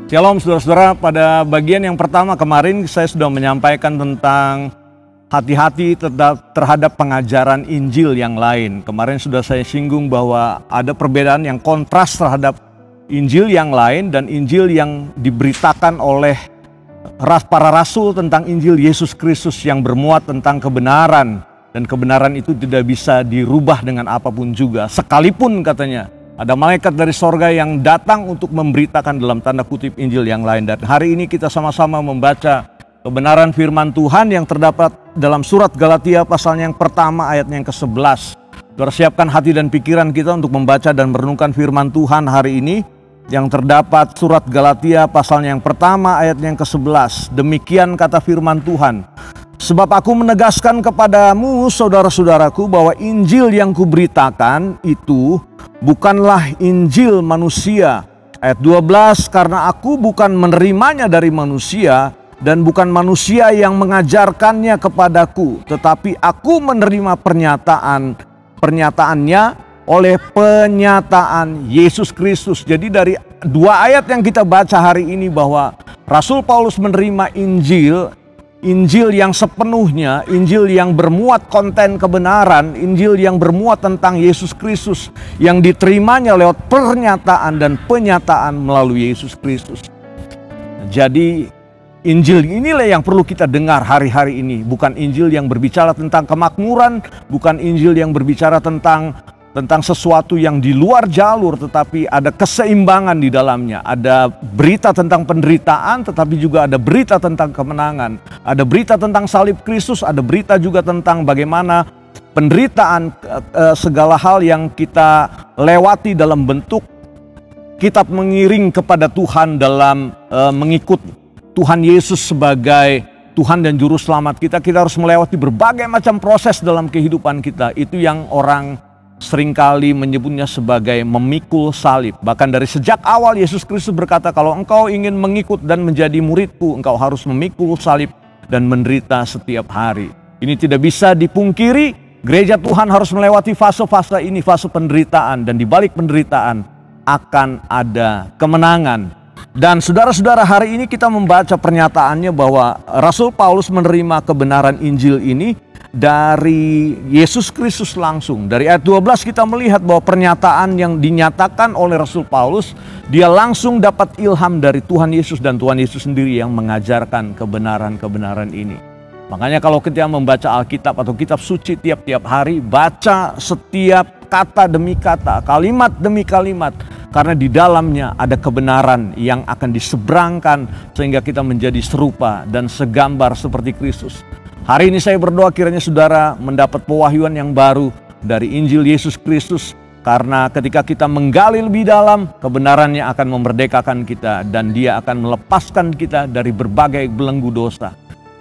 Shalom saudara-saudara, pada bagian yang pertama kemarin saya sudah menyampaikan tentang hati-hati terhadap pengajaran Injil yang lain. Kemarin sudah saya singgung bahwa ada perbedaan yang kontras terhadap Injil yang lain dan Injil yang diberitakan oleh para rasul tentang Injil Yesus Kristus yang bermuat tentang kebenaran. Dan kebenaran itu tidak bisa dirubah dengan apapun juga, sekalipun katanya ada malaikat dari sorga yang datang untuk memberitakan dalam tanda kutip Injil yang lain. Dan hari ini kita sama-sama membaca kebenaran firman Tuhan yang terdapat dalam surat Galatia pasalnya yang pertama ayatnya yang ke-11. Siapkan hati dan pikiran kita untuk membaca dan merenungkan firman Tuhan hari ini yang terdapat surat Galatia pasalnya yang pertama ayatnya yang ke-11. Demikian kata firman Tuhan. Sebab aku menegaskan kepadamu saudara-saudaraku bahwa Injil yang kuberitakan itu bukanlah Injil manusia. Ayat 12, karena aku bukan menerimanya dari manusia dan bukan manusia yang mengajarkannya kepadaku, tetapi aku menerima pernyataannya oleh penyataan Yesus Kristus. Jadi dari dua ayat yang kita baca hari ini bahwa Rasul Paulus menerima Injil yang sepenuhnya, Injil yang bermuat konten kebenaran, Injil yang bermuat tentang Yesus Kristus yang diterimanya lewat pernyataan dan penyataan melalui Yesus Kristus. Jadi Injil inilah yang perlu kita dengar hari-hari ini, bukan Injil yang berbicara tentang kemakmuran, bukan Injil yang berbicara tentang sesuatu yang di luar jalur, tetapi ada keseimbangan di dalamnya. Ada berita tentang penderitaan, tetapi juga ada berita tentang kemenangan. Ada berita tentang salib Kristus, ada berita juga tentang bagaimana penderitaan, segala hal yang kita lewati dalam bentuk kita mengiring kepada Tuhan dalam mengikut Tuhan Yesus sebagai Tuhan dan Juru Selamat kita. Kita harus melewati berbagai macam proses dalam kehidupan kita. Itu yang orang seringkali menyebutnya sebagai memikul salib. Bahkan dari sejak awal Yesus Kristus berkata, kalau engkau ingin mengikut dan menjadi muridku, engkau harus memikul salib dan menderita setiap hari. Ini tidak bisa dipungkiri, gereja Tuhan harus melewati fase-fase ini, fase penderitaan. Dan di balik penderitaan akan ada kemenangan. Dan saudara-saudara, hari ini kita membaca pernyataannya bahwa Rasul Paulus menerima kebenaran Injil ini dari Yesus Kristus langsung. Dari ayat 12 kita melihat bahwa pernyataan yang dinyatakan oleh Rasul Paulus, dia langsung dapat ilham dari Tuhan Yesus dan Tuhan Yesus sendiri yang mengajarkan kebenaran-kebenaran ini. Makanya kalau kita membaca Alkitab atau kitab suci tiap-tiap hari, baca setiap kata demi kata, kalimat demi kalimat. Karena di dalamnya ada kebenaran yang akan diseberangkan sehingga kita menjadi serupa dan segambar seperti Kristus. Hari ini saya berdoa kiranya saudara mendapat pewahyuan yang baru dari Injil Yesus Kristus. Karena ketika kita menggali lebih dalam, kebenarannya akan memerdekakan kita dan dia akan melepaskan kita dari berbagai belenggu dosa.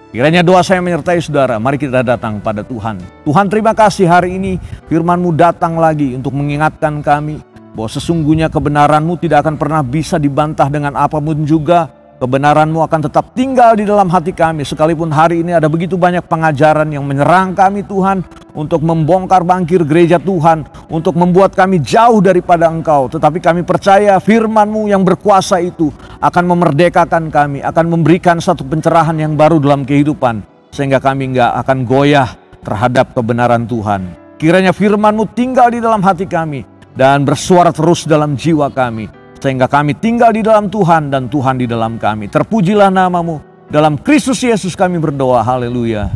Kiranya doa saya menyertai saudara, mari kita datang pada Tuhan. Tuhan, terima kasih hari ini firman-Mu datang lagi untuk mengingatkan kami bahwa sesungguhnya kebenaran-Mu tidak akan pernah bisa dibantah dengan apapun juga. Kebenaran-Mu akan tetap tinggal di dalam hati kami. Sekalipun hari ini ada begitu banyak pengajaran yang menyerang kami Tuhan. Untuk membongkar bangkir gereja Tuhan. Untuk membuat kami jauh daripada Engkau. Tetapi kami percaya firman-Mu yang berkuasa itu akan memerdekakan kami. Akan memberikan satu pencerahan yang baru dalam kehidupan. Sehingga kami nggak akan goyah terhadap kebenaran Tuhan. Kiranya firman-Mu tinggal di dalam hati kami. Dan bersuara terus dalam jiwa kami. Sehingga kami tinggal di dalam Tuhan dan Tuhan di dalam kami. Terpujilah nama-Mu. Dalam Kristus Yesus kami berdoa. Haleluya.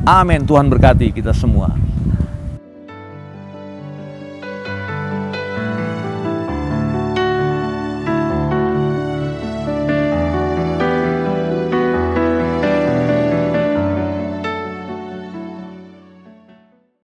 Amin. Tuhan berkati kita semua.